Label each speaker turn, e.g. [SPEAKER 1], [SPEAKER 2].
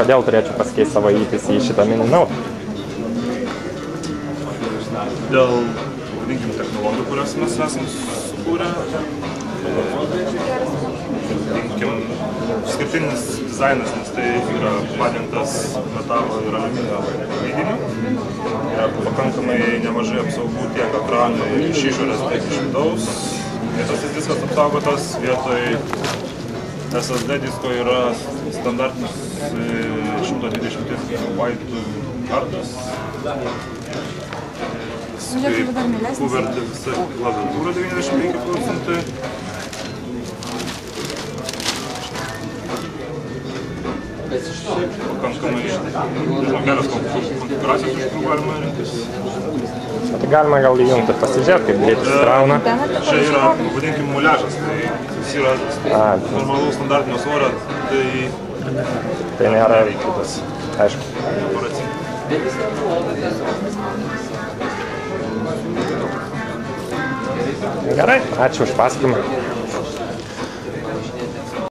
[SPEAKER 1] kodėl turėčiau pasikeisti savo įtaisį į šitą mini Note?
[SPEAKER 2] Dėl, vadinkim, technologijų, kurias mes esam sukūrę. Vadinkim, skirtinis dizainas, nes tai yra padengtas metalo ir aliuminio lydiniu. Yra pakankamai nemažai apsaugų tiek ekranui iš išorės, tiek iš vidaus. Visos diskas apsaugotas, vietoj SSD disko yra standartinis 120 GB kartas. Kuverti visa klaviatūra 95%. Pakankamai kelios konfiguracijos, iš kurių galima rinktis.
[SPEAKER 1] Tai galima gal įjungti ir pasižiūrėti, kaip greitai įsikrauna.
[SPEAKER 2] Čia yra, vadinkim, muliažas, tai jis yra normalų standartinio svorio,
[SPEAKER 1] tai nėra kitas, aišku. Gerai, ačiū už pasakymą.